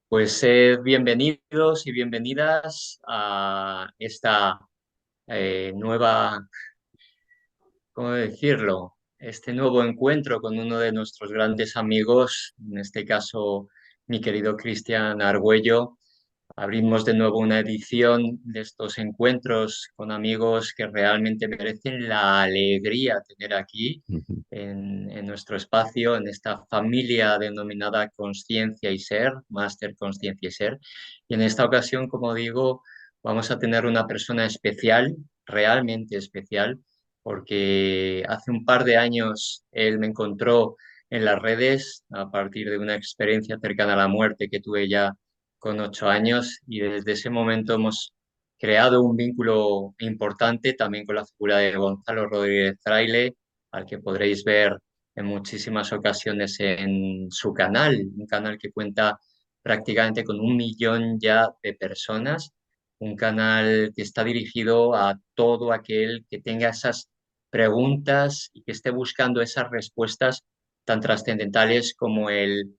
Pues sed bienvenidos y bienvenidas a esta nueva, ¿cómo decirlo? Este nuevo encuentro con uno de nuestros grandes amigos, en este caso mi querido Cristian Argüello. Abrimos de nuevo una edición de estos encuentros con amigos que realmente merecen la alegría tener aquí Ujú. en nuestro espacio, en esta familia denominada Conciencia y Ser, Máster Conciencia y Ser. Y en esta ocasión, como digo, vamos a tener una persona especial, realmente especial, porque hace un par de años él me encontró en las redes a partir de una experiencia cercana a la muerte que tuve ya con 8 años, y desde ese momento hemos creado un vínculo importante también con la figura de Gonzalo Rodríguez Fraile, al que podréis ver en muchísimas ocasiones en su canal, un canal que cuenta prácticamente con 1 millón ya de personas, un canal que está dirigido a todo aquel que tenga esas preguntas y que esté buscando esas respuestas tan trascendentales como el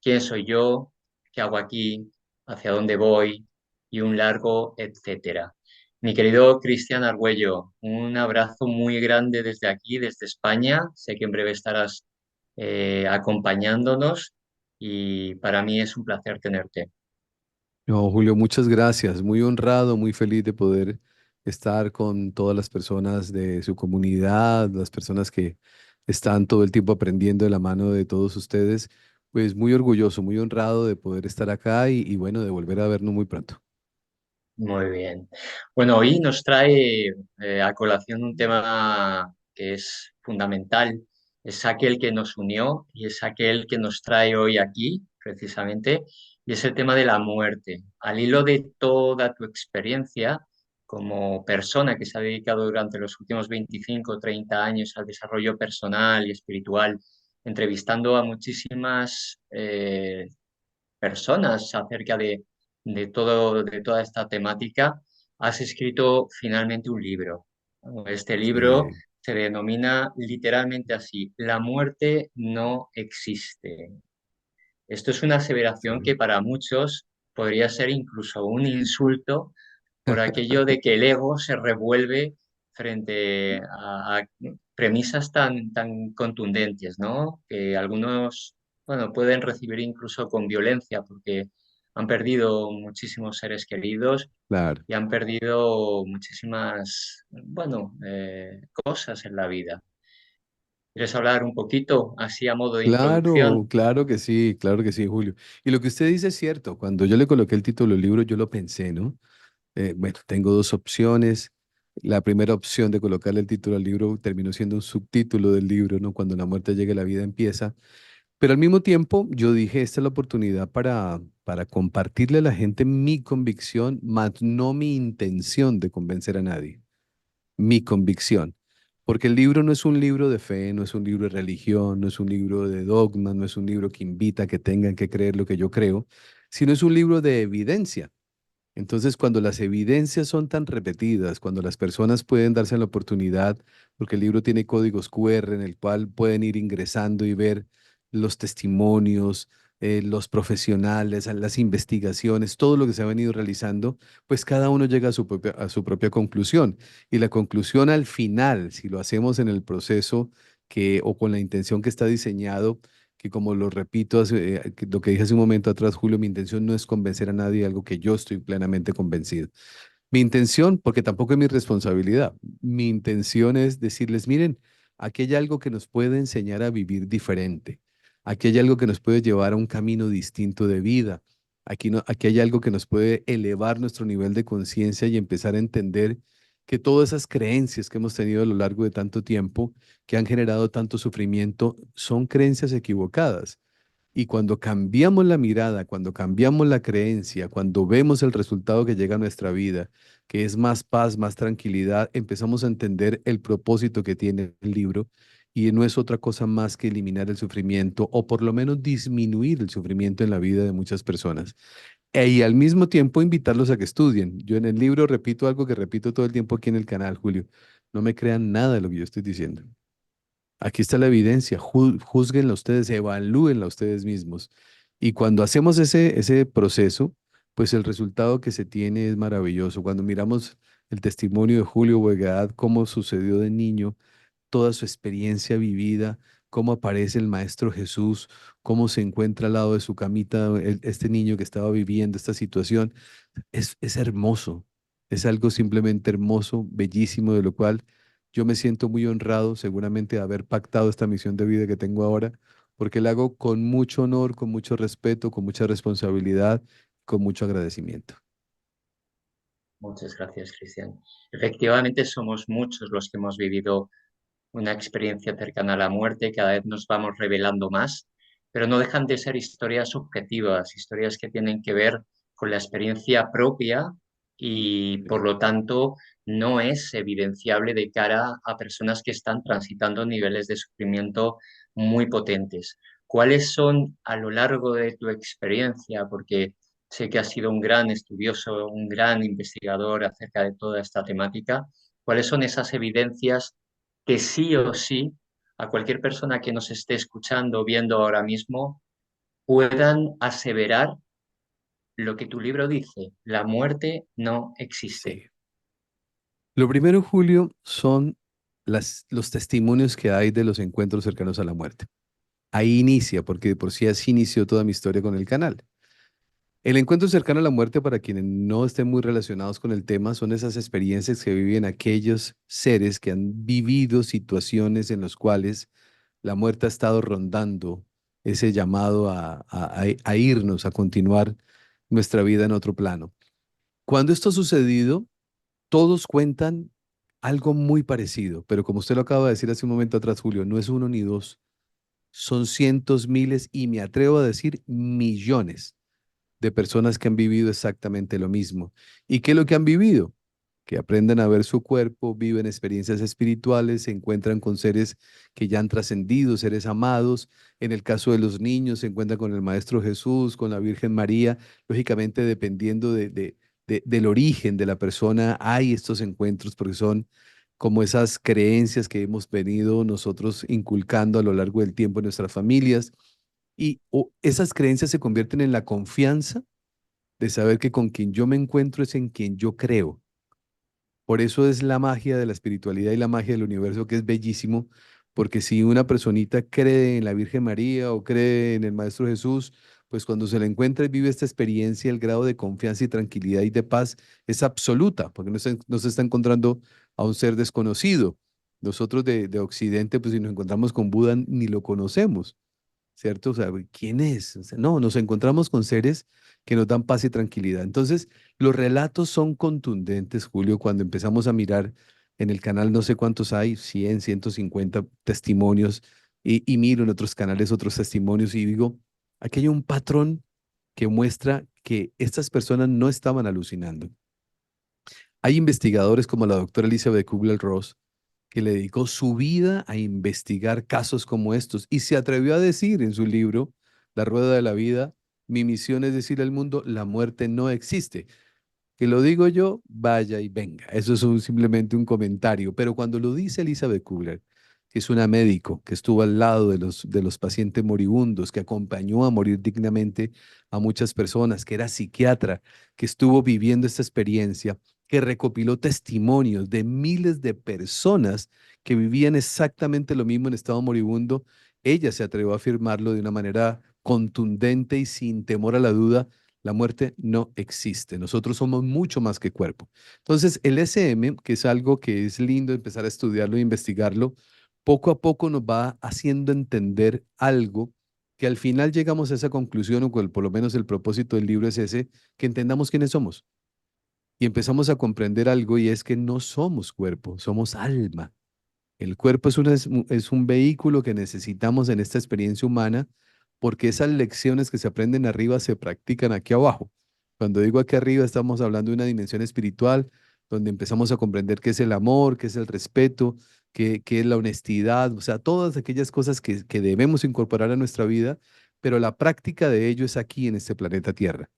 ¿quién soy yo? ¿Qué hago aquí? ¿Hacia dónde voy? Y un largo etcétera. Mi querido Cristian Argüello, un abrazo muy grande desde aquí, desde España. Sé que en breve estarás acompañándonos y para mí es un placer tenerte. No, Julio, muchas gracias. Muy honrado, muy feliz de poder estar con todas las personas de su comunidad, las personas que están todo el tiempo aprendiendo de la mano de todos ustedes. Pues muy orgulloso, muy honrado de poder estar acá y bueno, de volver a vernos muy pronto. Muy bien. Bueno, hoy nos trae a colación un tema que es fundamental. Es aquel que nos unió y es aquel que nos trae hoy aquí, precisamente, y es el tema de la muerte. Al hilo de toda tu experiencia como persona que se ha dedicado durante los últimos 25 o 30 años al desarrollo personal y espiritual, entrevistando a muchísimas personas acerca de toda esta temática, has escrito finalmente un libro. Este libro Sí, se denomina literalmente así: La muerte no existe. Esto es una aseveración sí. que para muchos podría ser incluso un insulto por aquello de que el ego se revuelve frente a premisas tan contundentes, ¿no? Que algunos, bueno, pueden recibir incluso con violencia porque han perdido muchísimos seres queridos Claro. y han perdido muchísimas, bueno, cosas en la vida. ¿Quieres hablar un poquito, así a modo de Claro, introducción? claro que sí, Julio. Y lo que usted dice es cierto. Cuando yo le coloqué el título del libro, yo lo pensé, ¿no? Bueno, tengo dos opciones. La primera opción de colocarle el título al libro terminó siendo un subtítulo del libro, ¿no? Cuando la muerte llega, la vida empieza. Pero al mismo tiempo, yo dije, esta es la oportunidad para compartirle a la gente mi convicción, más no mi intención de convencer a nadie, mi convicción. Porque el libro no es un libro de fe, no es un libro de religión, no es un libro de dogma, no es un libro que invita a que tengan que creer lo que yo creo, sino es un libro de evidencia. Entonces, cuando las evidencias son tan repetidas, cuando las personas pueden darse la oportunidad, porque el libro tiene códigos QR en el cual pueden ir ingresando y ver los testimonios, los profesionales, las investigaciones, todo lo que se ha venido realizando, pues cada uno llega a su propia conclusión. Y la conclusión al final, si lo hacemos en el proceso o con la intención que está diseñado, que como lo repito, lo que dije hace un momento atrás, Julio, mi intención no es convencer a nadie de algo que yo estoy plenamente convencido. Mi intención, porque tampoco es mi responsabilidad, mi intención es decirles, miren, aquí hay algo que nos puede enseñar a vivir diferente, aquí hay algo que nos puede llevar a un camino distinto de vida, aquí, no, aquí hay algo que nos puede elevar nuestro nivel de conciencia y empezar a entender que todas esas creencias que hemos tenido a lo largo de tanto tiempo, que han generado tanto sufrimiento, son creencias equivocadas. Y cuando cambiamos la mirada, cuando cambiamos la creencia, cuando vemos el resultado que llega a nuestra vida, que es más paz, más tranquilidad, empezamos a entender el propósito que tiene el libro y no es otra cosa más que eliminar el sufrimiento o por lo menos disminuir el sufrimiento en la vida de muchas personas. Y al mismo tiempo invitarlos a que estudien. Yo en el libro repito algo que repito todo el tiempo aquí en el canal, Julio. No me crean nada de lo que yo estoy diciendo. Aquí está la evidencia, júzguenla ustedes, evalúenla ustedes mismos. Y cuando hacemos ese proceso, pues el resultado que se tiene es maravilloso. Cuando miramos el testimonio de Julio Boegad, cómo sucedió de niño, toda su experiencia vivida, cómo aparece el Maestro Jesús, cómo se encuentra al lado de su camita este niño que estaba viviendo esta situación, es hermoso, es algo simplemente hermoso, bellísimo, de lo cual yo me siento muy honrado seguramente de haber pactado esta misión de vida que tengo ahora, porque la hago con mucho honor, con mucho respeto, con mucha responsabilidad, con mucho agradecimiento. Muchas gracias, Cristian. Efectivamente, somos muchos los que hemos vivido una experiencia cercana a la muerte, cada vez nos vamos revelando más, pero no dejan de ser historias subjetivas, historias que tienen que ver con la experiencia propia y Sí. por lo tanto no es evidenciable de cara a personas que están transitando niveles de sufrimiento muy potentes. ¿Cuáles son a lo largo de tu experiencia? Porque sé que has sido un gran estudioso, un gran investigador acerca de toda esta temática. ¿Cuáles son esas evidencias que sí o sí a cualquier persona que nos esté escuchando o viendo ahora mismo puedan aseverar lo que tu libro dice: la muerte no existe? Sí. Lo primero, Julio, son los testimonios que hay de los encuentros cercanos a la muerte. Ahí inicia, porque de por sí así inició toda mi historia con el canal. El encuentro cercano a la muerte, para quienes no estén muy relacionados con el tema, son esas experiencias que viven aquellos seres que han vivido situaciones en las cuales la muerte ha estado rondando ese llamado a irnos, a continuar nuestra vida en otro plano. Cuando esto ha sucedido, todos cuentan algo muy parecido, pero como usted lo acaba de decir hace un momento atrás, Julio, no es uno ni dos, son cientos, miles y me atrevo a decir millones de personas que han vivido exactamente lo mismo. ¿Y qué es lo que han vivido? Que aprenden a ver su cuerpo, viven experiencias espirituales, se encuentran con seres que ya han trascendido, seres amados. En el caso de los niños, se encuentran con el Maestro Jesús, con la Virgen María. Lógicamente, dependiendo del origen de la persona, hay estos encuentros porque son como esas creencias que hemos venido nosotros inculcando a lo largo del tiempo en nuestras familias. Y esas creencias se convierten en la confianza de saber que con quien yo me encuentro es en quien yo creo. Por eso es la magia de la espiritualidad y la magia del universo, que es bellísimo, porque si una personita cree en la Virgen María o cree en el Maestro Jesús, pues cuando se le encuentra y vive esta experiencia, el grado de confianza y tranquilidad y de paz es absoluta, porque no se está encontrando a un ser desconocido. Nosotros de Occidente, pues si nos encontramos con Buda, ni lo conocemos. ¿Cierto? O sea, ¿quién es? O sea, no, nos encontramos con seres que nos dan paz y tranquilidad. Entonces, los relatos son contundentes, Julio, cuando empezamos a mirar en el canal, no sé cuántos hay, 100, 150 testimonios, y miro en otros canales otros testimonios y digo, aquí hay un patrón que muestra que estas personas no estaban alucinando. Hay investigadores como la doctora Elizabeth Kubler-Ross que le dedicó su vida a investigar casos como estos y se atrevió a decir en su libro, La Rueda de la Vida, mi misión es decir al mundo, la muerte no existe. Que lo digo yo, vaya y venga. Eso es simplemente un comentario. Pero cuando lo dice Elizabeth Kubler, que es una médico que estuvo al lado de los pacientes moribundos, que acompañó a morir dignamente a muchas personas, que era psiquiatra, que estuvo viviendo esta experiencia, que recopiló testimonios de miles de personas que vivían exactamente lo mismo en estado moribundo, ella se atrevió a afirmarlo de una manera contundente y sin temor a la duda: la muerte no existe. Nosotros somos mucho más que cuerpo. Entonces, el SM, que es algo que es lindo empezar a estudiarlo e investigarlo, poco a poco nos va haciendo entender algo que al final llegamos a esa conclusión, o por lo menos el propósito del libro es ese, que entendamos quiénes somos. Y empezamos a comprender algo, y es que no somos cuerpo, somos alma. El cuerpo es un vehículo que necesitamos en esta experiencia humana, porque esas lecciones que se aprenden arriba se practican aquí abajo. Cuando digo aquí arriba, estamos hablando de una dimensión espiritual donde empezamos a comprender qué es el amor, qué es el respeto, qué es la honestidad, o sea, todas aquellas cosas que debemos incorporar a nuestra vida, pero la práctica de ello es aquí en este planeta Tierra,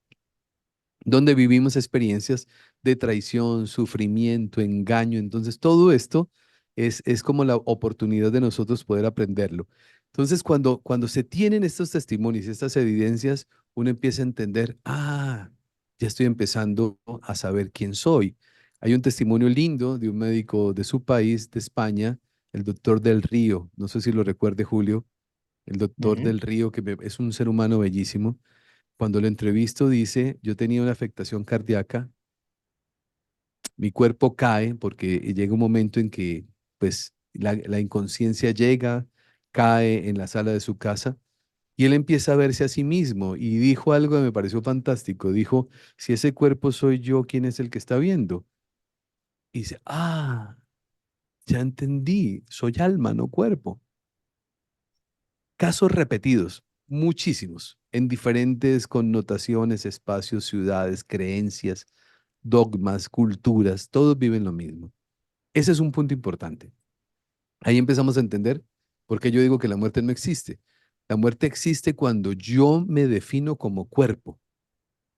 donde vivimos experiencias de traición, sufrimiento, engaño. Entonces, todo esto es como la oportunidad de nosotros poder aprenderlo. Entonces, cuando se tienen estos testimonios, estas evidencias, uno empieza a entender, ya estoy empezando a saber quién soy. Hay un testimonio lindo de un médico de su país, de España, el doctor Del Río. No sé si lo recuerde, Julio. El doctor Ujú, Del Río, es un ser humano bellísimo. Cuando lo entrevisto, dice, yo tenía una afectación cardíaca, mi cuerpo cae porque llega un momento en que, pues, la inconsciencia llega, cae en la sala de su casa y él empieza a verse a sí mismo y dijo algo que me pareció fantástico. Dijo, si ese cuerpo soy yo, ¿quién es el que está viendo? Y dice, ya entendí, soy alma, no cuerpo. Casos repetidos, muchísimos, en diferentes connotaciones, espacios, ciudades, creencias, dogmas, culturas, todos viven lo mismo. Ese es un punto importante. Ahí empezamos a entender por qué yo digo que la muerte no existe. La muerte existe cuando yo me defino como cuerpo.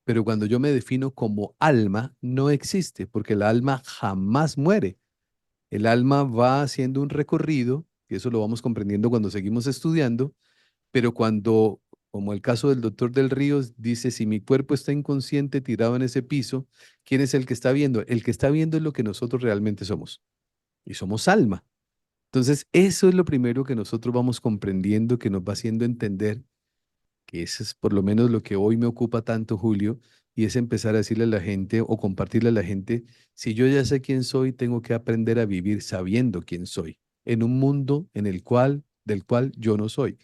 Pero cuando yo me defino como alma, no existe, porque el alma jamás muere. El alma va haciendo un recorrido, y eso lo vamos comprendiendo cuando seguimos estudiando, pero cuando, como el caso del doctor del Río, dice, si mi cuerpo está inconsciente tirado en ese piso, ¿quién es el que está viendo? El que está viendo es lo que nosotros realmente somos, y somos alma. Entonces, eso es lo primero que nosotros vamos comprendiendo, que nos va haciendo entender que eso es por lo menos lo que hoy me ocupa tanto, Julio, y es empezar a decirle a la gente o compartirle a la gente, si yo ya sé quién soy, tengo que aprender a vivir sabiendo quién soy, en un mundo del cual yo no soy,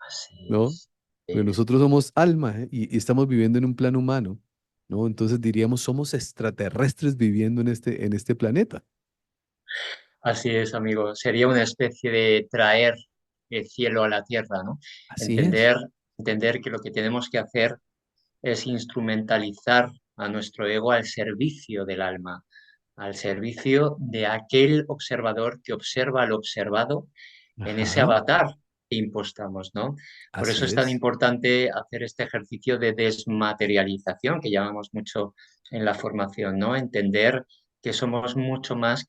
así ¿no? es. Porque Es. nosotros somos alma, ¿eh? Y estamos viviendo en un plano humano, ¿no? Entonces diríamos, somos extraterrestres viviendo en este planeta. Así es, amigo. Sería una especie de traer el cielo a la tierra, ¿no? Así es. Entender, entender que lo que tenemos que hacer es instrumentalizar a nuestro ego al servicio del alma, al servicio de aquel observador que observa al observado en ese Ajá, avatar que impostamos, ¿no? Por eso así es tan es. importante hacer este ejercicio de desmaterialización que llamamos mucho en la formación, ¿no? Entender que somos mucho más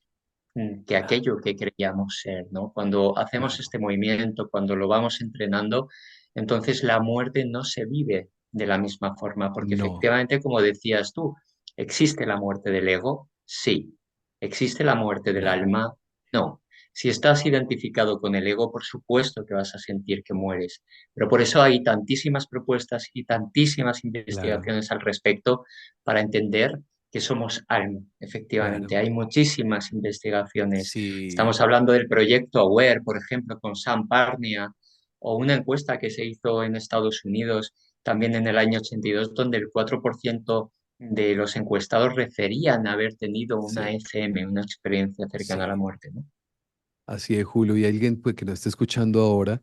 que Claro, aquello que creíamos ser, ¿no? Cuando hacemos claro. este movimiento, cuando lo vamos entrenando, entonces la muerte no se vive de la misma forma, porque No, efectivamente, como decías tú, ¿existe la muerte del ego? Sí. ¿Existe la muerte del no, alma? No. Si estás identificado con el ego, por supuesto que vas a sentir que mueres. Pero por eso hay tantísimas propuestas y tantísimas claro, investigaciones al respecto para entender que somos alma. claro. Efectivamente, hay muchísimas investigaciones. Sí, Estamos hablando del proyecto AWARE, por ejemplo, con Sam Parnia, o una encuesta que se hizo en Estados Unidos también en el año 82, donde el 4% de los encuestados referían haber tenido una sí, ECM, una experiencia cercana a la sí. muerte, ¿no? Así es, Julio. Y alguien pues, que nos esté escuchando ahora,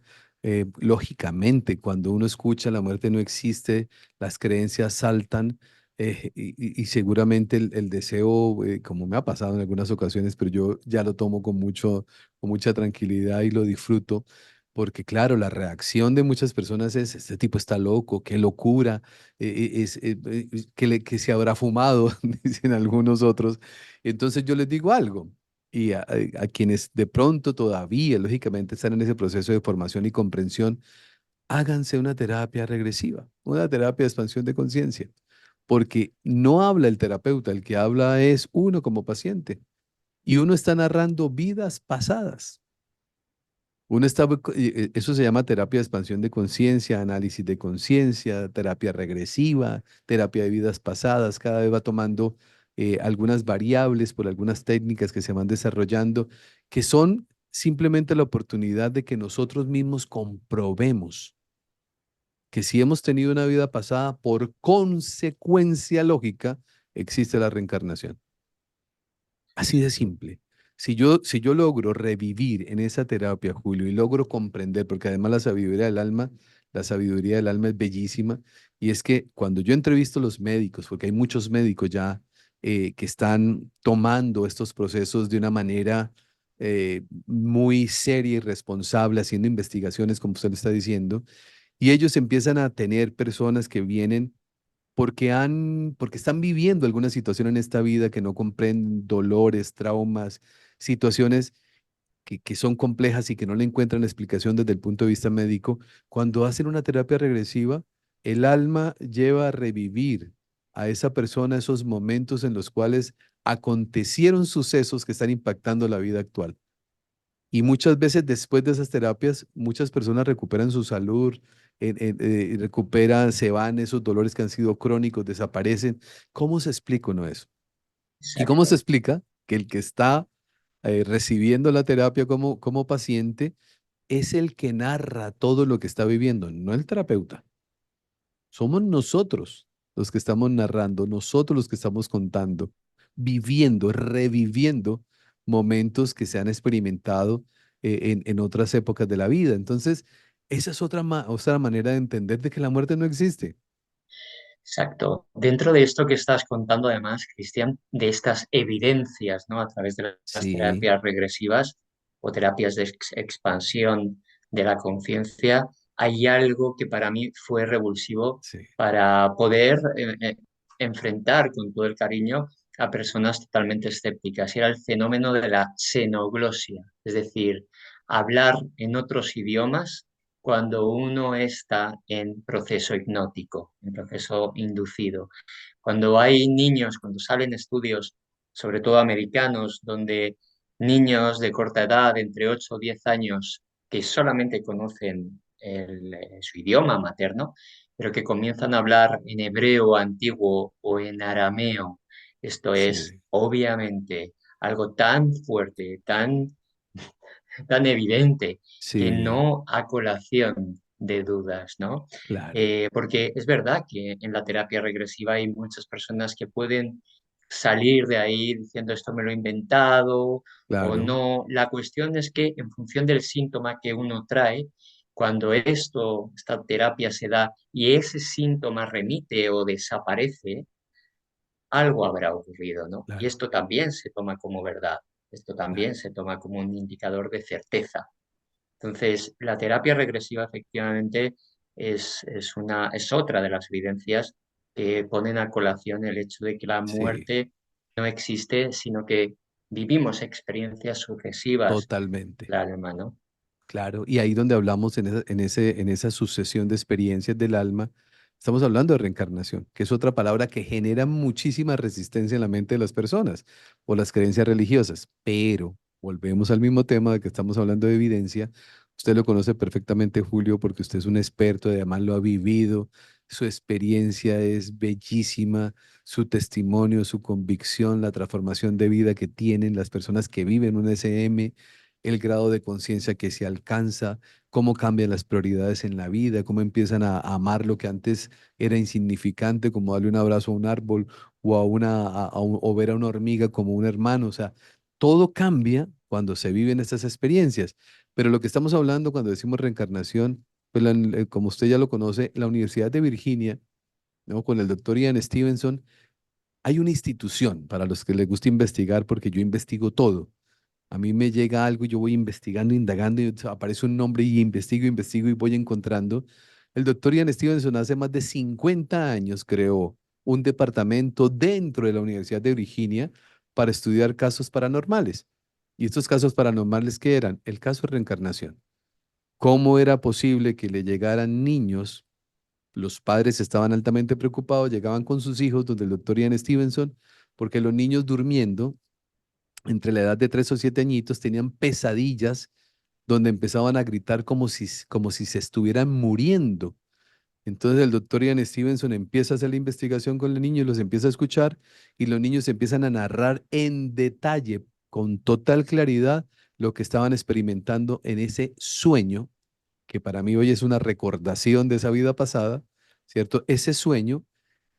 lógicamente, cuando uno escucha la muerte no existe, las creencias saltan y seguramente el deseo, como me ha pasado en algunas ocasiones, pero yo ya lo tomo con mucha tranquilidad y lo disfruto, porque claro, la reacción de muchas personas es, este tipo está loco, qué locura, que se habrá fumado, dicen algunos otros. Entonces yo les digo algo. Y a quienes de pronto todavía, lógicamente, están en ese proceso de formación y comprensión, háganse una terapia regresiva, una terapia de expansión de conciencia, porque no habla el terapeuta, el que habla es uno como paciente, y uno está narrando vidas pasadas. Uno está, eso se llama terapia de expansión de conciencia, análisis de conciencia, terapia regresiva, terapia de vidas pasadas. Cada vez va tomando algunas variables por algunas técnicas que se van desarrollando, que son simplemente la oportunidad de que nosotros mismos comprobemos que si hemos tenido una vida pasada, por consecuencia lógica, existe la reencarnación. Así de simple. Si yo logro revivir en esa terapia, Julio, y logro comprender, porque además la sabiduría del alma es bellísima, y es que cuando yo entrevisto a los médicos, porque hay muchos médicos ya que están tomando estos procesos de una manera muy seria y responsable, haciendo investigaciones, como usted lo está diciendo, y ellos empiezan a tener personas que vienen porque están viviendo alguna situación en esta vida que no comprenden, dolores, traumas, situaciones, que son complejas y que no le encuentran explicación desde el punto de vista médico, cuando hacen una terapia regresiva, el alma lleva a revivir a esa persona esos momentos en los cuales acontecieron sucesos que están impactando la vida actual. Y muchas veces después de esas terapias, muchas personas recuperan su salud, recuperan, se van esos dolores que han sido crónicos, desaparecen. ¿Cómo se explica uno eso? ¿Y cómo se Exacto. explica que el que está recibiendo la terapia como paciente es el que narra todo lo que está viviendo, no el terapeuta? Somos nosotros los que estamos narrando, nosotros los que estamos contando, viviendo, reviviendo momentos que se han experimentado en otras épocas de la vida. Entonces, esa es otra manera de entender de que la muerte no existe. Exacto. Dentro de esto que estás contando, además, Cristian, de estas evidencias, ¿no? A través de las Sí, terapias regresivas o terapias de expansión de la conciencia, hay algo que para mí fue revulsivo sí, para poder enfrentar con todo el cariño a personas totalmente escépticas. Y era el fenómeno de la xenoglosia, es decir, hablar en otros idiomas cuando uno está en proceso hipnótico, en proceso inducido. Cuando hay niños, cuando salen estudios, sobre todo americanos, donde niños de corta edad, entre 8 o 10 años, que solamente conocen su idioma materno, pero que comienzan a hablar en hebreo antiguo o en arameo, esto es sí, obviamente algo tan fuerte, tan evidente que sí, no a colación de dudas, ¿no? claro, Porque es verdad que en la terapia regresiva hay muchas personas que pueden salir de ahí diciendo esto me lo he inventado o claro, no. La cuestión es que en función del síntoma que uno trae, cuando esta terapia se da y ese síntoma remite o desaparece, algo habrá ocurrido, ¿no? Y claro, esto también se toma como verdad, esto claro. también se toma como un indicador de certeza. Entonces, la terapia regresiva efectivamente es otra de las evidencias que ponen a colación el hecho de que la Sí, muerte no existe, sino que vivimos experiencias sucesivas totalmente. del alma, ¿no? Claro, y ahí donde hablamos en esa sucesión de experiencias del alma, estamos hablando de reencarnación, que es otra palabra que genera muchísima resistencia en la mente de las personas o las creencias religiosas. Pero volvemos al mismo tema de que estamos hablando de evidencia. Usted lo conoce perfectamente, Julio, porque usted es un experto, además lo ha vivido. Su experiencia es bellísima, su testimonio, su convicción, la transformación de vida que tienen las personas que viven un SM, el grado de conciencia que se alcanza, cómo cambian las prioridades en la vida, cómo empiezan a amar lo que antes era insignificante, como darle un abrazo a un árbol o, o ver a una hormiga como un hermano. O sea, todo cambia cuando se viven estas experiencias. Pero lo que estamos hablando cuando decimos reencarnación, pues como usted ya lo conoce, la Universidad de Virginia, ¿no? Con el doctor Ian Stevenson, hay una institución para los que les gusta investigar, porque yo investigo todo. A mí me llega algo y yo voy investigando, indagando y aparece un nombre y investigo y voy encontrando. El doctor Ian Stevenson hace más de 50 años creó un departamento dentro de la Universidad de Virginia para estudiar casos paranormales. ¿Y estos casos paranormales qué eran? El caso de reencarnación. ¿Cómo era posible que le llegaran niños? Los padres estaban altamente preocupados, llegaban con sus hijos donde el doctor Ian Stevenson, porque los niños durmiendo entre la edad de 3 o 7 añitos, tenían pesadillas donde empezaban a gritar como si se estuvieran muriendo. Entonces el doctor Ian Stevenson empieza a hacer la investigación con los niños, los empieza a escuchar y los niños empiezan a narrar en detalle, con total claridad, lo que estaban experimentando en ese sueño, que para mí hoy es una recordación de esa vida pasada, ¿cierto? Ese sueño,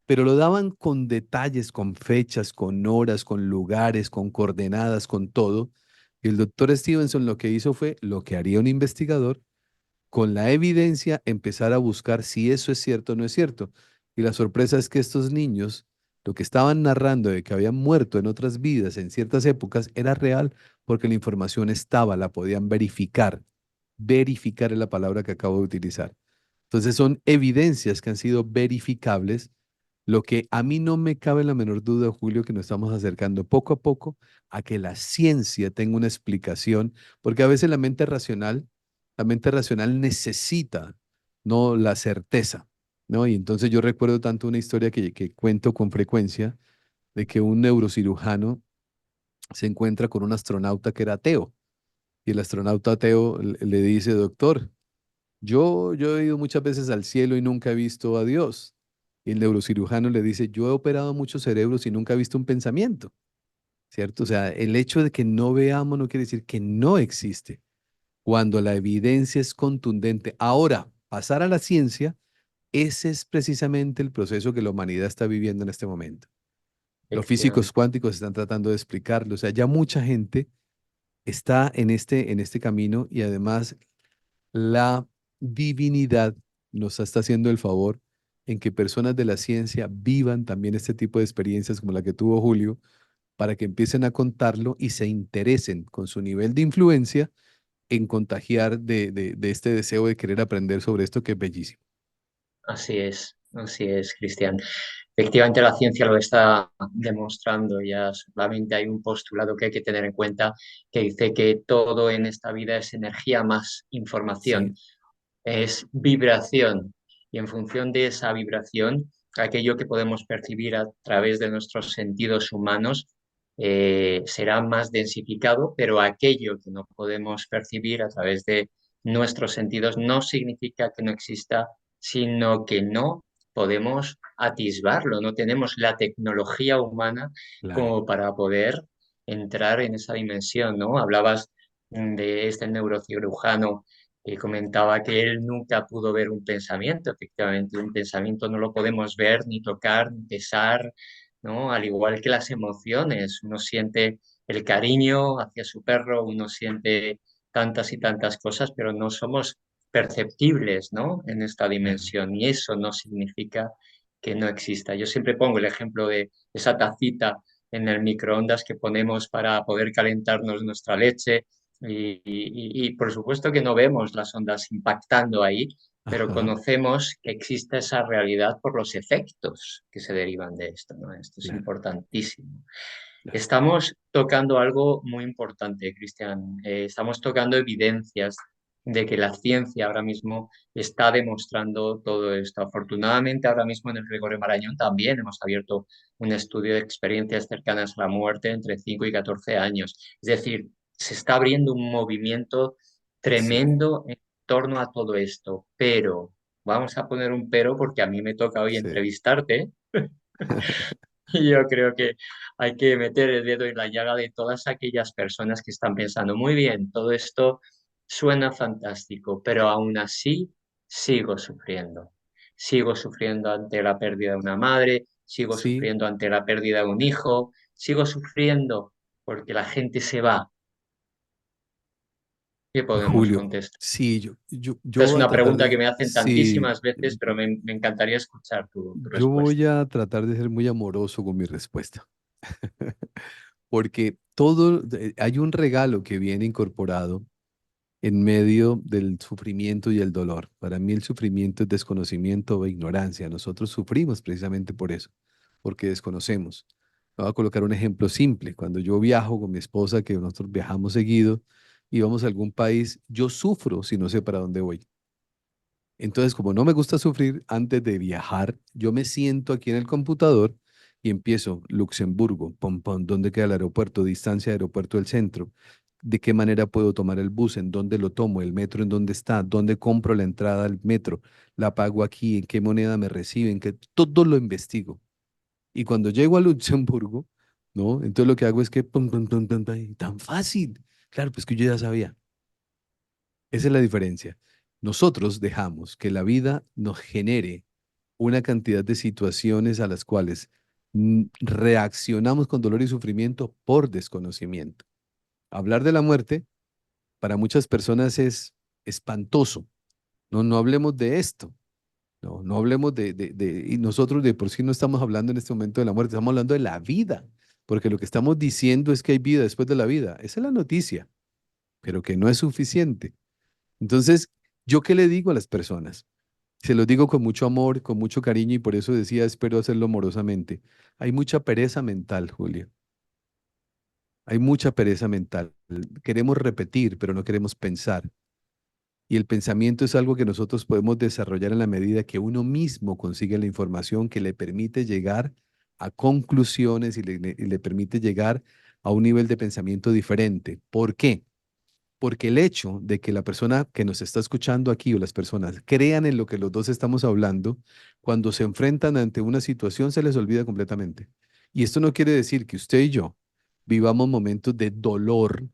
pero lo daban con detalles, con fechas, con horas, con lugares, con coordenadas, con todo. Y el doctor Stevenson lo que hizo fue lo que haría un investigador, con la evidencia empezar a buscar si eso es cierto o no es cierto. Y la sorpresa es que estos niños, lo que estaban narrando de que habían muerto en otras vidas, en ciertas épocas, era real porque la información estaba, la podían verificar. Verificar es la palabra que acabo de utilizar. Entonces son evidencias que han sido verificables Lo que a mí no me cabe la menor duda, Julio, que nos estamos acercando poco a poco a que la ciencia tenga una explicación, porque a veces la mente racional necesita, ¿no? La certeza, ¿no? Y entonces yo recuerdo tanto una historia que cuento con frecuencia de que un neurocirujano se encuentra con un astronauta que era ateo, y el astronauta ateo le dice, doctor, yo he ido muchas veces al cielo y nunca he visto a Dios. Y el neurocirujano le dice, yo he operado muchos cerebros y nunca he visto un pensamiento, ¿cierto? O sea, el hecho de que no veamos no quiere decir que no existe, cuando la evidencia es contundente. Ahora, pasar a la ciencia, ese es precisamente el proceso que la humanidad está viviendo en este momento. Los físicos Efectivamente. cuánticos están tratando de explicarlo. O sea, ya mucha gente está en este camino, y además la divinidad nos está haciendo el favor en que personas de la ciencia vivan también este tipo de experiencias como la que tuvo Julio, para que empiecen a contarlo y se interesen con su nivel de influencia en contagiar de este deseo de querer aprender sobre esto que es bellísimo. Así es, Cristian. Efectivamente, la ciencia lo está demostrando. Ya solamente hay un postulado que hay que tener en cuenta que dice que todo en esta vida es energía más Sí, información, es vibración. Y en función de esa vibración, aquello que podemos percibir a través de nuestros sentidos humanos será más densificado, pero aquello que no podemos percibir a través de nuestros sentidos no significa que no exista, sino que no podemos atisbarlo, no tenemos la tecnología humana claro. como para poder entrar en esa dimensión, ¿no? Hablabas de este neurocirujano que comentaba que él nunca pudo ver un pensamiento. Efectivamente, un pensamiento no lo podemos ver, ni tocar, ni pesar, ¿no? Al igual que las emociones, uno siente el cariño hacia su perro, uno siente tantas y tantas cosas, pero no somos perceptibles, ¿no? En esta Claro. dimensión, y eso no significa que no exista. Yo siempre pongo el ejemplo de esa tacita en el microondas que ponemos para poder calentarnos nuestra leche y por supuesto que no vemos las ondas impactando ahí, pero Ajá, conocemos que existe esa realidad por los efectos que se derivan de esto, ¿no? Esto es claro, importantísimo. claro. Estamos tocando algo muy importante, Cristian. Estamos tocando evidencias de que la ciencia ahora mismo está demostrando todo esto. Afortunadamente, ahora mismo en el Gregorio Marañón también hemos abierto un estudio de experiencias cercanas a la muerte entre 5 y 14 años. Es decir, se está abriendo un movimiento Sí, tremendo en torno a todo esto, pero vamos a poner un pero porque a mí me toca hoy sí. entrevistarte. Y yo creo que hay que meter el dedo en la llaga de todas aquellas personas que están pensando, muy bien, todo esto suena fantástico, pero aún así sigo sufriendo. Sigo sufriendo ante la pérdida de una madre, sigo Sí, sufriendo ante la pérdida de un hijo, sigo sufriendo porque la gente se va. ¿Qué podemos Julio, contestar? sí, Esta yo es voy a una tratar pregunta que de, me hacen sí, tantísimas veces, pero me encantaría escuchar tu yo voy respuesta. a tratar de ser muy amoroso con mi respuesta, porque todo, hay un regalo que viene incorporado en medio del sufrimiento y el dolor. Para mí el sufrimiento es desconocimiento o ignorancia. Nosotros sufrimos precisamente por eso, porque desconocemos. Voy a colocar un ejemplo simple. Cuando yo viajo con mi esposa, que nosotros viajamos seguido y vamos a algún país, yo sufro si no sé para dónde voy. Entonces, como no me gusta sufrir, antes de viajar, yo me siento aquí en el computador y empiezo Luxemburgo, pom, pom, ¿dónde queda el aeropuerto? Distancia de aeropuerto del centro. ¿De qué manera puedo tomar el bus? ¿En dónde lo tomo? ¿El metro en dónde está? ¿Dónde compro la entrada al metro? ¿La pago aquí? ¿En qué moneda me reciben? Que todo lo investigo. Y cuando llego a Luxemburgo, ¿no? Entonces lo que hago es que pum, pum, pum, pum, pum, tan fácil. Claro, pues que yo ya sabía. Esa es la diferencia. Nosotros dejamos que la vida nos genere una cantidad de situaciones a las cuales reaccionamos con dolor y sufrimiento por desconocimiento. Hablar de la muerte para muchas personas es espantoso. No, no hablemos de esto. No, no hablemos y nosotros de por sí no estamos hablando en este momento de la muerte, estamos hablando de la vida, porque lo que estamos diciendo es que hay vida después de la vida. Esa es la noticia, pero que no es suficiente. Entonces, ¿yo qué le digo a las personas? Se lo digo con mucho amor, con mucho cariño y por eso decía, espero hacerlo amorosamente. Hay mucha pereza mental, Julio. Hay mucha pereza mental. Queremos repetir, pero no queremos pensar. Y el pensamiento es algo que nosotros podemos desarrollar en la medida que uno mismo consigue la información que le permite llegar a conclusiones y le permite llegar a un nivel de pensamiento diferente. ¿Por qué? Porque el hecho de que la persona que nos está escuchando aquí o las personas crean en lo que los dos estamos hablando, cuando se enfrentan ante una situación se les olvida completamente. Y esto no quiere decir que usted y yo vivamos momentos de dolor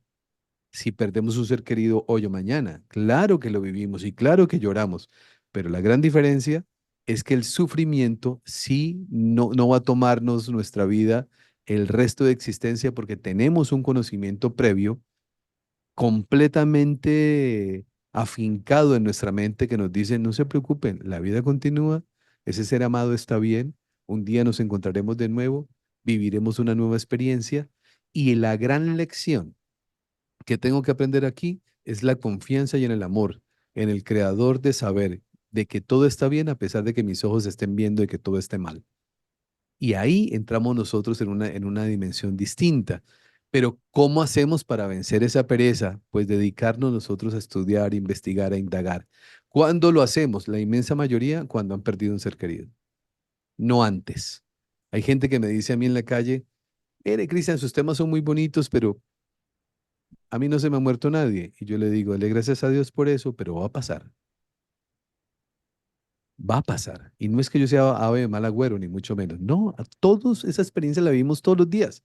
si perdemos un ser querido hoy o mañana. Claro que lo vivimos y claro que lloramos, pero la gran diferencia es que el sufrimiento sí no va a tomarnos nuestra vida el resto de existencia porque tenemos un conocimiento previo completamente afincado en nuestra mente que nos dice, no se preocupen, la vida continúa, ese ser amado está bien, un día nos encontraremos de nuevo, viviremos una nueva experiencia y la gran lección que tengo que aprender aquí es la confianza y en el amor, en el creador de saber de que todo está bien a pesar de que mis ojos estén viendo y que todo esté mal. Y ahí entramos nosotros en una dimensión distinta. Pero ¿cómo hacemos para vencer esa pereza? Pues dedicarnos nosotros a estudiar, investigar, a indagar. ¿Cuándo lo hacemos? La inmensa mayoría cuando han perdido un ser querido, no antes. Hay gente que me dice a mí en la calle, mire, Cristian, sus temas son muy bonitos, pero a mí no se me ha muerto nadie. Y yo le digo, dale gracias a Dios por eso, pero va a pasar. Va a pasar. Y no es que yo sea ave de mal agüero, ni mucho menos. No, a todos esa experiencia la vivimos todos los días.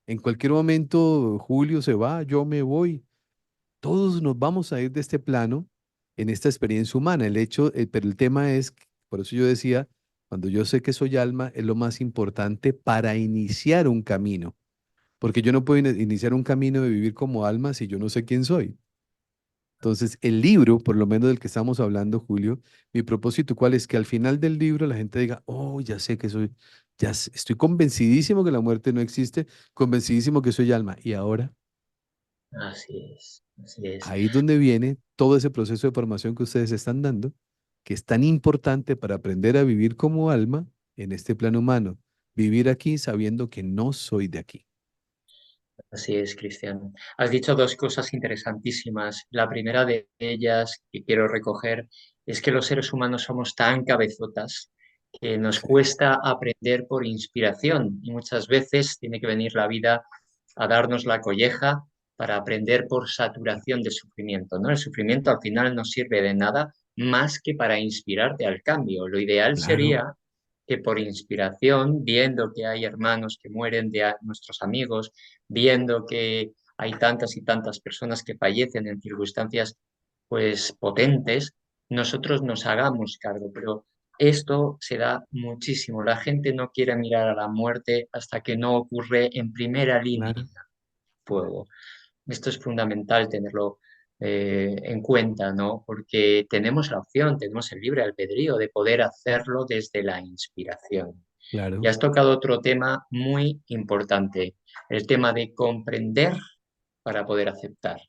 En cualquier momento, Julio se va, yo me voy. Todos nos vamos a ir de este plano en esta experiencia humana. Pero el tema es, por eso yo decía, cuando yo sé que soy alma, es lo más importante para iniciar un camino. Porque yo no puedo iniciar un camino de vivir como alma si yo no sé quién soy. Entonces, el libro, por lo menos del que estamos hablando, Julio, mi propósito, ¿cuál es? Que al final del libro la gente diga, oh, ya sé que soy, estoy convencidísimo que la muerte no existe, convencidísimo que soy alma. Y ahora, Así es, así es. ahí es donde viene todo ese proceso de formación que ustedes están dando, que es tan importante para aprender a vivir como alma en este plano humano. Vivir aquí sabiendo que no soy de aquí. Así es, Cristian. Has dicho dos cosas interesantísimas. La primera de ellas que quiero recoger es que los seres humanos somos tan cabezotas que nos Sí, cuesta aprender por inspiración y muchas veces tiene que venir la vida a darnos la colleja para aprender por saturación de sufrimiento, ¿no? El sufrimiento al final no sirve de nada más que para inspirarte al cambio. Lo ideal claro, sería que por inspiración, viendo que hay hermanos que mueren de nuestros amigos, viendo que hay tantas y tantas personas que fallecen en circunstancias pues potentes, nosotros nos hagamos cargo, pero esto se da muchísimo. La gente no quiere mirar a la muerte hasta que no ocurre en primera línea claro, fuego. Esto es fundamental tenerlo en cuenta, ¿no? Porque tenemos la opción, tenemos el libre albedrío de poder hacerlo desde la inspiración. Y claro, has tocado otro tema muy importante, el tema de comprender para poder aceptar,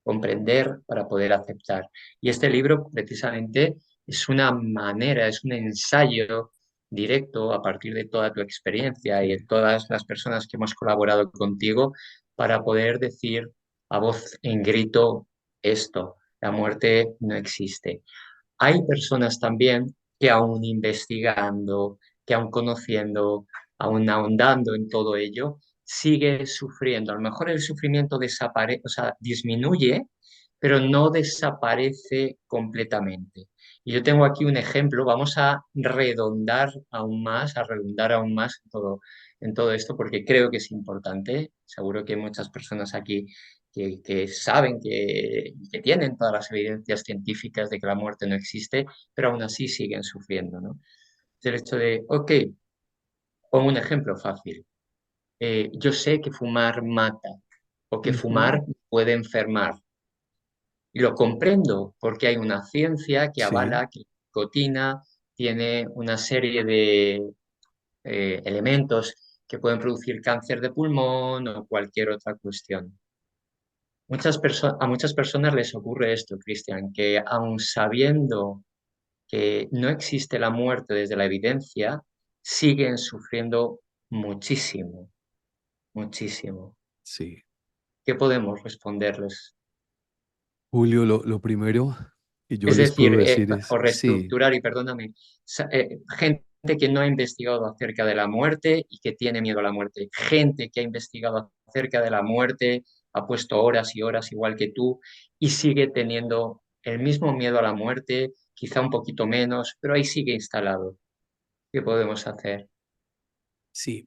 comprender para poder aceptar. Y este libro precisamente es una manera, es un ensayo directo a partir de toda tu experiencia y de sí, todas las personas que hemos colaborado contigo para poder decir a voz en grito esto, la muerte no existe. Hay personas también que aún investigando, que aún conociendo, aún ahondando en todo ello, sigue sufriendo. A lo mejor el sufrimiento desaparece, o sea, disminuye, pero no desaparece completamente. Y yo tengo aquí un ejemplo, vamos a redondar aún más, a redundar aún más en todo esto, porque creo que es importante. Seguro que hay muchas personas aquí que saben que tienen todas las evidencias científicas de que la muerte no existe, pero aún así siguen sufriendo, ¿no? Es el hecho de, ok, pongo un ejemplo fácil. Yo sé que fumar mata o que ujú, fumar puede enfermar. Y lo comprendo porque hay una ciencia que sí, avala que la nicotina tiene una serie de elementos que pueden producir cáncer de pulmón o cualquier otra cuestión. A muchas personas les ocurre esto, Cristian, que aun sabiendo que no existe la muerte desde la evidencia, siguen sufriendo muchísimo, muchísimo. Sí. ¿Qué podemos responderles? Julio, lo primero que yo Es les decir, puedo decir es, o sí, reestructurar, y perdóname, gente que no ha investigado acerca de la muerte y que tiene miedo a la muerte, gente que ha investigado acerca de la muerte, ha puesto horas y horas igual que tú y sigue teniendo el mismo miedo a la muerte, quizá un poquito menos, pero ahí sigue instalado. ¿Qué podemos hacer? sí,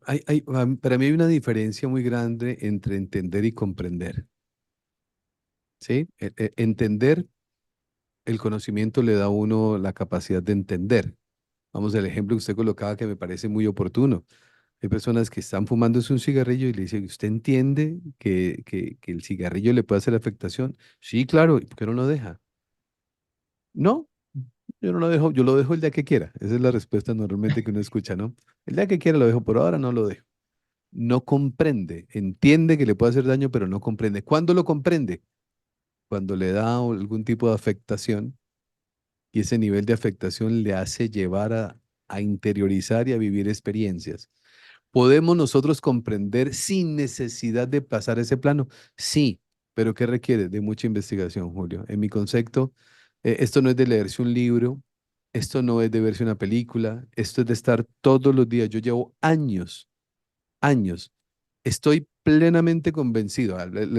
para mí hay una diferencia muy grande entre entender y comprender, ¿sí? Entender, el conocimiento le da a uno la capacidad de entender. Vamos al ejemplo que usted colocaba que me parece muy oportuno. Hay personas que están fumándose un cigarrillo y le dicen, ¿usted entiende que el cigarrillo le puede hacer afectación? Sí, claro, ¿y por qué no lo deja? No, yo no lo dejo, yo lo dejo el día que quiera. Esa es la respuesta normalmente que uno escucha, ¿no? El día que quiera lo dejo, por ahora no lo dejo. No comprende, entiende que le puede hacer daño, pero no comprende. ¿Cuándo lo comprende? Cuando le da algún tipo de afectación y ese nivel de afectación le hace llevar a interiorizar y a vivir experiencias. ¿Podemos nosotros comprender sin necesidad de pasar ese plano? Sí, pero ¿qué requiere? De mucha investigación, Julio. En mi concepto, esto no es de leerse un libro, esto no es de verse una película, esto es de estar todos los días. Yo llevo años, años. Estoy plenamente convencido,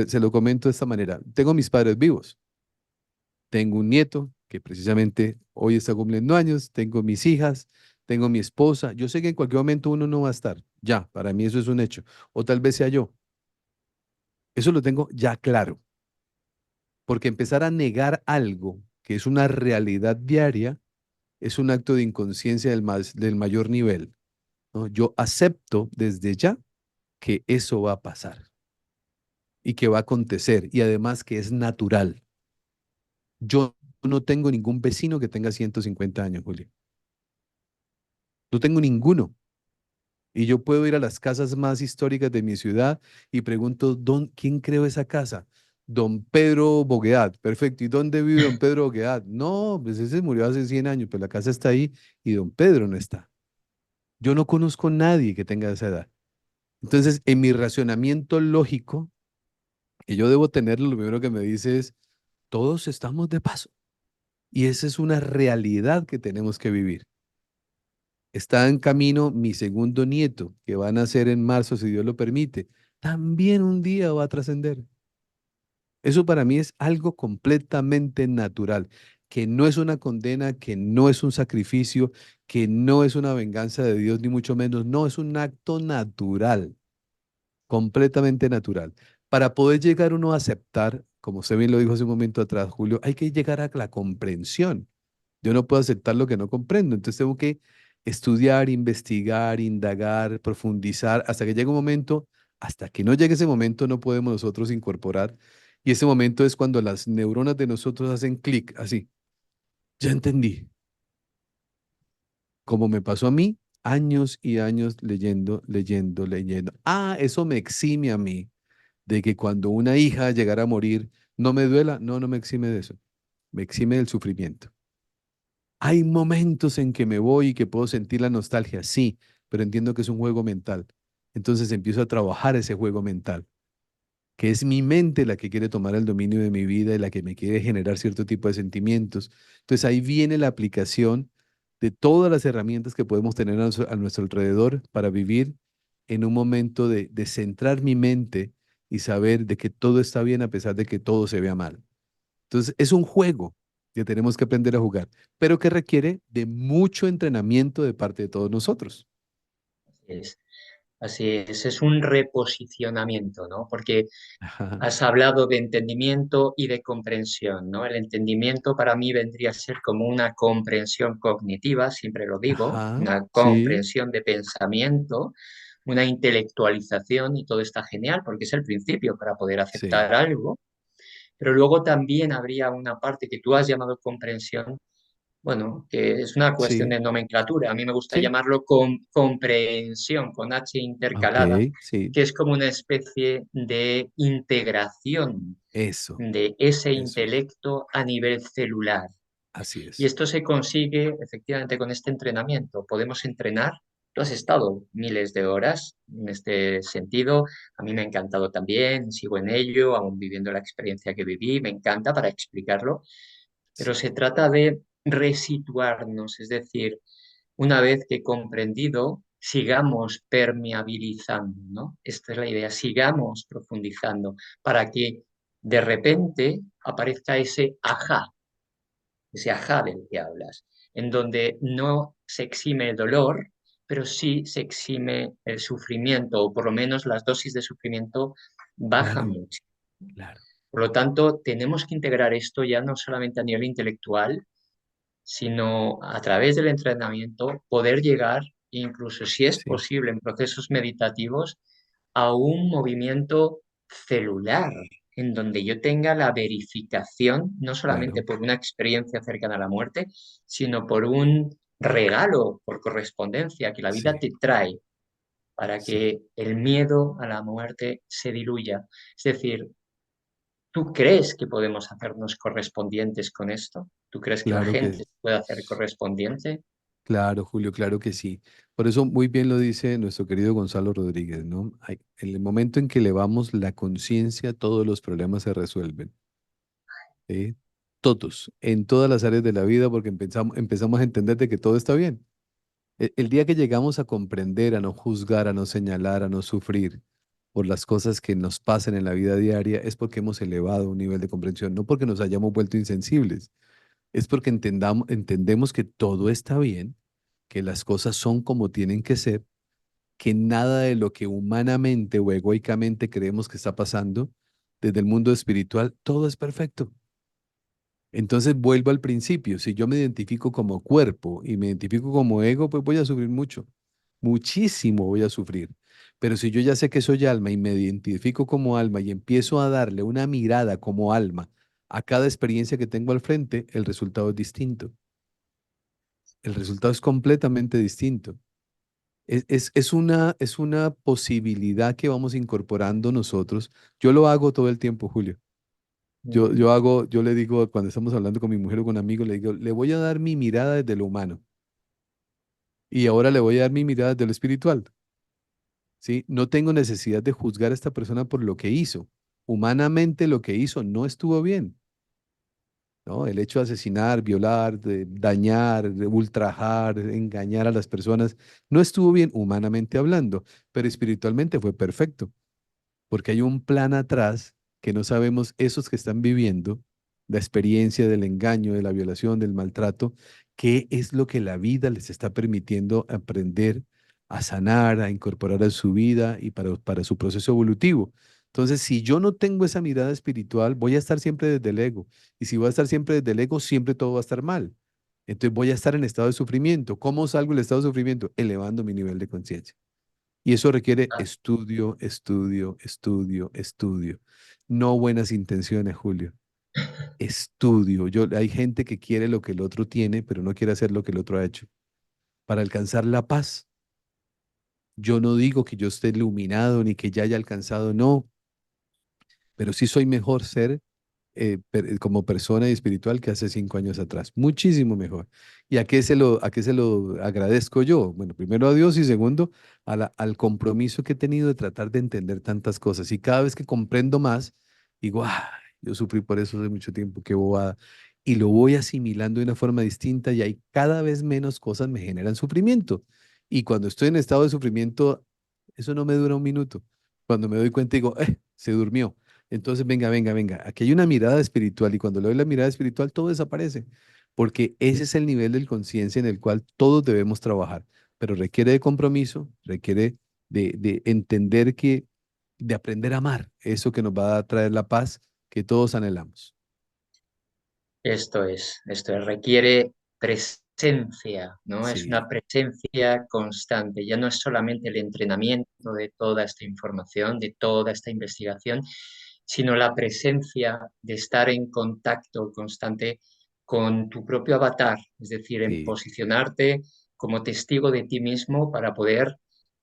se lo comento de esta manera. Tengo mis padres vivos, tengo un nieto que precisamente hoy está cumpliendo años, tengo mis hijas, tengo mi esposa. Yo sé que en cualquier momento uno no va a estar. Ya, para mí eso es un hecho. O tal vez sea yo. Eso lo tengo ya claro. Porque empezar a negar algo que es una realidad diaria es un acto de inconsciencia del mayor nivel, ¿no? Yo acepto desde ya que eso va a pasar y que va a acontecer y además que es natural. Yo no tengo ningún vecino que tenga 150 años, Julio. No tengo ninguno. Y yo puedo ir a las casas más históricas de mi ciudad y pregunto, ¿quién creó esa casa? Don Pedro Bogueat. Perfecto. ¿Y dónde vive don Pedro Bogueat? No, pues ese murió hace 100 años, pero la casa está ahí y don Pedro no está. Yo no conozco a nadie que tenga esa edad. Entonces, en mi racionamiento lógico, que yo debo tener, lo primero que me dice es, todos estamos de paso. Y esa es una realidad que tenemos que vivir. Está en camino mi segundo nieto, que va a nacer en marzo, si Dios lo permite. También un día va a trascender. Eso para mí es algo completamente natural, que no es una condena, que no es un sacrificio, que no es una venganza de Dios, ni mucho menos. No, es un acto natural, completamente natural. Para poder llegar uno a aceptar, como usted bien lo dijo hace un momento atrás, Julio, hay que llegar a la comprensión. Yo no puedo aceptar lo que no comprendo, entonces tengo que estudiar, investigar, indagar, profundizar, hasta que llegue un momento, hasta que no llegue ese momento no podemos nosotros incorporar. Y ese momento es cuando las neuronas de nosotros hacen clic, así, ya entendí, como me pasó a mí, años y años leyendo, leyendo, leyendo. Ah, eso me exime a mí de que cuando una hija llegara a morir, no me duela, no, no me exime de eso, me exime del sufrimiento. Hay momentos en que me voy y que puedo sentir la nostalgia, sí, pero entiendo que es un juego mental. Entonces empiezo a trabajar ese juego mental, que es mi mente la que quiere tomar el dominio de mi vida y la que me quiere generar cierto tipo de sentimientos. Entonces ahí viene la aplicación de todas las herramientas que podemos tener a nuestro alrededor para vivir en un momento de centrar mi mente y saber de que todo está bien a pesar de que todo se vea mal. Entonces, es un juego que tenemos que aprender a jugar, pero que requiere de mucho entrenamiento de parte de todos nosotros. Es, es un reposicionamiento, ¿no? Porque Ajá, has hablado de entendimiento y de comprensión, ¿no? El entendimiento para mí vendría a ser como una comprensión cognitiva, siempre lo digo, ajá, una sí, comprensión de pensamiento, una intelectualización y todo está genial porque es el principio para poder sí, aceptar algo, pero luego también habría una parte que tú has llamado comprensión, bueno, que es una cuestión sí, de nomenclatura. A mí me gusta sí, llamarlo comprensión con H ok, intercalada, sí, que es como una especie de integración eso, de ese eso es. intelecto a nivel celular. Así Y es. esto se consigue efectivamente con este entrenamiento. Podemos entrenar. Tú has estado miles de horas en este sentido. A mí me ha encantado también, sigo en ello, aún viviendo la experiencia que viví, me encanta para explicarlo, pero Sí, se trata de resituarnos, es decir, una vez que he comprendido, sigamos permeabilizando, ¿no? Esta es la idea, sigamos profundizando para que de repente aparezca ese ajá del que hablas, en donde no se exime el dolor, pero sí se exime el sufrimiento, o por lo menos las dosis de sufrimiento bajan claro, mucho. claro. Por lo tanto, tenemos que integrar esto ya no solamente a nivel intelectual, sino a través del entrenamiento poder llegar, incluso si es Sí, posible en procesos meditativos, a un movimiento celular, en donde yo tenga la verificación, no solamente claro, por una experiencia cercana a la muerte, sino por un regalo por correspondencia que la vida sí, te trae para sí. que el miedo a la muerte se diluya. Es decir, ¿tú crees que podemos hacernos correspondientes con esto? ¿Tú crees que la Claro gente que, se puede hacer correspondiente? claro, Julio, claro que sí. Por eso muy bien lo dice nuestro querido Gonzalo Rodríguez, ¿no? En el momento en que elevamos la conciencia, todos los problemas se resuelven. ¿Sí? Todos, en todas las áreas de la vida, porque empezamos a entender de que todo está bien. El día que llegamos a comprender, a no juzgar, a no señalar, a no sufrir por las cosas que nos pasan en la vida diaria, es porque hemos elevado un nivel de comprensión, no porque nos hayamos vuelto insensibles, es porque entendemos que todo está bien, que las cosas son como tienen que ser, que nada de lo que humanamente o egoicamente creemos que está pasando, desde el mundo espiritual, todo es perfecto. Entonces vuelvo al principio, si yo me identifico como cuerpo y me identifico como ego, pues voy a sufrir mucho, muchísimo voy a sufrir. Pero si yo ya sé que soy alma y me identifico como alma y empiezo a darle una mirada como alma a cada experiencia que tengo al frente, el resultado es distinto. El resultado es completamente distinto. Es una posibilidad que vamos incorporando nosotros. Yo lo hago todo el tiempo, Julio. Ujú. Yo le digo, cuando estamos hablando con mi mujer o con amigos, le digo, le voy a dar mi mirada desde lo humano y ahora le voy a dar mi mirada desde lo espiritual, ¿sí? No tengo necesidad de juzgar a esta persona por lo que hizo. Humanamente lo que hizo no estuvo bien, ¿no? El hecho de asesinar, violar, de dañar, de ultrajar, de engañar a las personas, no estuvo bien humanamente hablando, pero espiritualmente fue perfecto. Porque hay un plan atrás que no sabemos esos que están viviendo, la experiencia del engaño, de la violación, del maltrato, qué es lo que la vida les está permitiendo aprender a sanar, a incorporar a su vida y para su proceso evolutivo. Entonces, si yo no tengo esa mirada espiritual, voy a estar siempre desde el ego. Y si voy a estar siempre desde el ego, siempre todo va a estar mal. Entonces voy a estar en estado de sufrimiento. ¿Cómo salgo del estado de sufrimiento? Elevando mi nivel de conciencia. Y eso requiere estudio, estudio, estudio, estudio. No buenas intenciones, Julio. Estudio. Hay gente que quiere lo que el otro tiene, pero no quiere hacer lo que el otro ha hecho. Para alcanzar la paz, yo no digo que yo esté iluminado ni que ya haya alcanzado, no, pero sí soy mejor ser como persona y espiritual que hace 5 años atrás. Muchísimo mejor. ¿Y a qué se lo agradezco yo? Bueno, primero a Dios y segundo al compromiso que he tenido de tratar de entender tantas cosas. Y cada vez que comprendo más, digo, yo sufrí por eso hace mucho tiempo, qué bobada. Y lo voy asimilando de una forma distinta y hay cada vez menos cosas me generan sufrimiento. Y cuando estoy en estado de sufrimiento, eso no me dura un minuto. Cuando me doy cuenta, digo, se durmió. Entonces, venga, venga, venga. Aquí hay una mirada espiritual y cuando le doy la mirada espiritual, todo desaparece, porque ese es el nivel de conciencia en el cual todos debemos trabajar, pero requiere de compromiso, requiere de entender de aprender a amar, eso que nos va a traer la paz que todos anhelamos. Requiere presencia, ¿no? Es Sí, una presencia constante, ya no es solamente el entrenamiento de toda esta información, de toda esta investigación, sino la presencia de estar en contacto constante con tu propio avatar, es decir, en sí, posicionarte como testigo de ti mismo para poder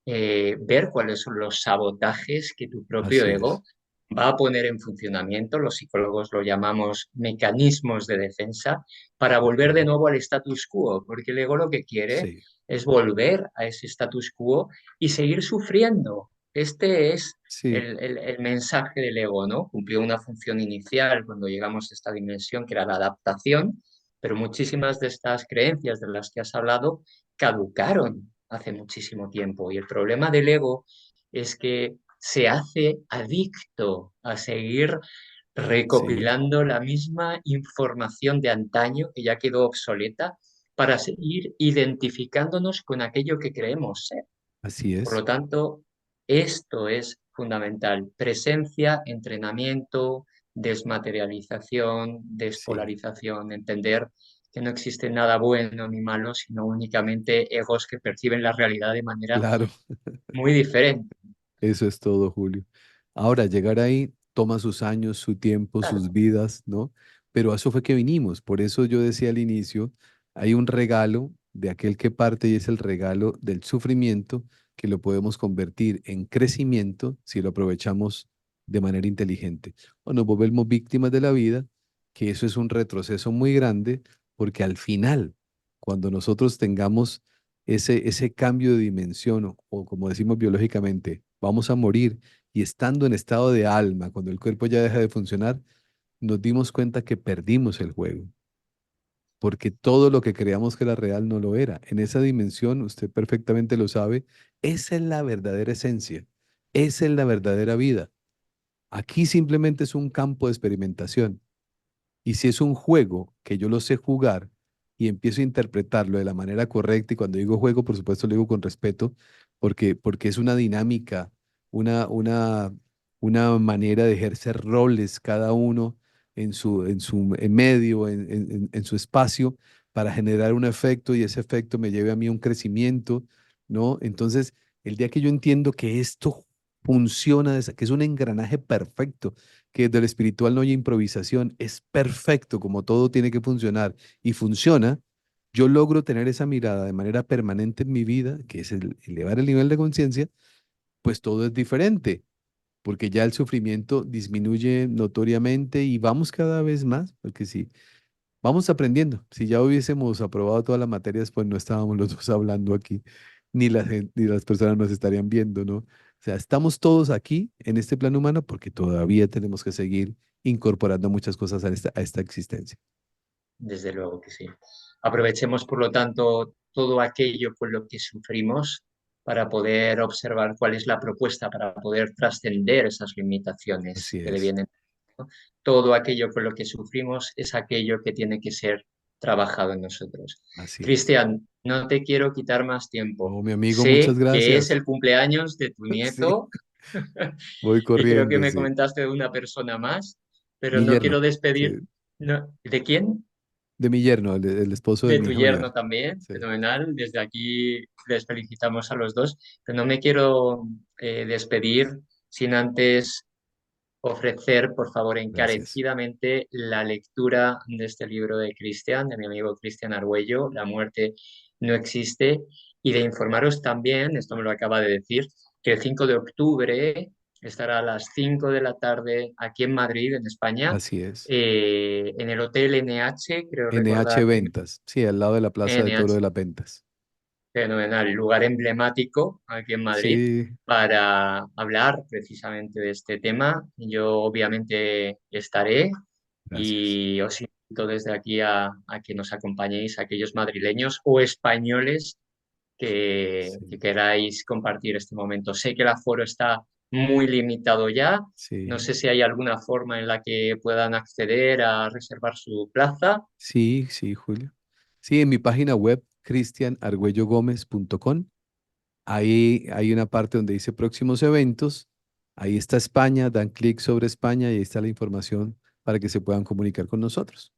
ver cuáles son los sabotajes que tu propio así ego es. va a poner en funcionamiento, los psicólogos lo llamamos mecanismos de defensa, para volver de nuevo al status quo, porque el ego lo que quiere Sí, es volver a ese status quo y seguir sufriendo. Este es sí, el mensaje del ego, ¿no? Cumplió una función inicial cuando llegamos a esta dimensión, que era la adaptación, pero muchísimas de estas creencias de las que has hablado caducaron hace muchísimo tiempo. Y el problema del ego es que se hace adicto a seguir sí, recopilando la misma información de antaño que ya quedó obsoleta para seguir identificándonos con aquello que creemos ser. así Por es. lo tanto, esto es fundamental. Presencia, entrenamiento, desmaterialización, Sí, despolarización, entender que no existe nada bueno ni malo, sino únicamente egos que perciben la realidad de manera claro. muy diferente. Eso es todo, Julio. Ahora, llegar ahí toma sus años, su tiempo, sus Claro, vidas, ¿no? Pero a eso fue que vinimos. Por eso yo decía al inicio, hay un regalo de aquel que parte y es el regalo del sufrimiento que lo podemos convertir en crecimiento si lo aprovechamos de manera inteligente. O nos volvemos víctimas de la vida, que eso es un retroceso muy grande, porque al final, cuando nosotros tengamos ese cambio de dimensión, o como decimos biológicamente, vamos a morir y estando en estado de alma, cuando el cuerpo ya deja de funcionar, nos dimos cuenta que perdimos el juego, porque todo lo que creíamos que era real no lo era. En esa dimensión, usted perfectamente lo sabe, esa es la verdadera esencia, esa es la verdadera vida. Aquí simplemente es un campo de experimentación. Y si es un juego que yo lo sé jugar y empiezo a interpretarlo de la manera correcta, y cuando digo juego, por supuesto lo digo con respeto, porque es una dinámica, una, una, una manera de ejercer roles cada uno en medio, en su espacio, para generar un efecto y ese efecto me lleve a mí a un crecimiento, ¿no? Entonces, el día que yo entiendo que esto funciona, que es un engranaje perfecto, que del espiritual no hay improvisación, es perfecto como todo tiene que funcionar y funciona, yo logro tener esa mirada de manera permanente en mi vida, que es elevar el nivel de conciencia, pues todo es diferente, porque ya el sufrimiento disminuye notoriamente y vamos cada vez más, porque si vamos aprendiendo, si ya hubiésemos aprobado todas las materias, pues no estábamos los dos hablando aquí, ni las personas nos estarían viendo, ¿no? O sea, estamos todos aquí en este plano humano porque todavía tenemos que seguir incorporando muchas cosas a esta existencia. desde luego que sí. Aprovechemos, por lo tanto, todo aquello con lo que sufrimos para poder observar cuál es la propuesta para poder trascender esas limitaciones Así que le es, vienen. ¿No? Todo aquello con lo que sufrimos es aquello que tiene que ser trabajado en nosotros. así es. Cristian, no te quiero quitar más tiempo. No, mi amigo, muchas Sé que es gracias. el cumpleaños de tu Sí, nieto voy y creo que corriendo, me sí. comentaste de una persona más, pero Mi no yerno, quiero despedir. sí. No, ¿de quién? De mi yerno, el esposo de De mi tu hija yerno mayor. también, Sí, fenomenal. Desde aquí les felicitamos a los dos, pero no me quiero despedir sin antes ofrecer, por favor, gracias. encarecidamente la lectura de este libro de Cristian, de mi amigo Cristian Argüello, La muerte no existe, y de informaros también, esto me lo acaba de decir, que el 5 de octubre estará a las 5 de la tarde aquí en Madrid, en España, Así es. en el Hotel NH, creo NH recordar, Ventas, sí, al lado de la Plaza de Toro NH. de las Ventas. Fenomenal, lugar emblemático aquí en Madrid Sí, para hablar precisamente de este tema. Yo obviamente estaré gracias. y os invito desde aquí a que nos acompañéis, aquellos madrileños o españoles que Sí, queráis compartir este momento. Sé que el aforo está muy limitado ya. No sí, sé si hay alguna forma en la que puedan acceder a reservar su plaza. sí, sí, Julio. Sí, en mi página web, cristianargüellogomez.com, ahí hay una parte donde dice próximos eventos. Ahí está España, dan clic sobre España y ahí está la información para que se puedan comunicar con nosotros.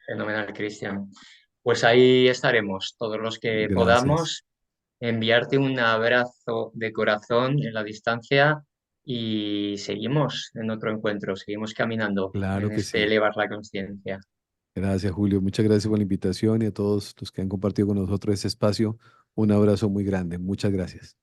Fenomenal, Cristian. Pues ahí estaremos, todos los que Gracias. podamos, enviarte un abrazo de corazón en la distancia y seguimos en otro encuentro, seguimos caminando Claro en que este sí. elevar la conciencia. Gracias, Julio. Muchas gracias por la invitación y a todos los que han compartido con nosotros este espacio. Un abrazo muy grande. Muchas gracias.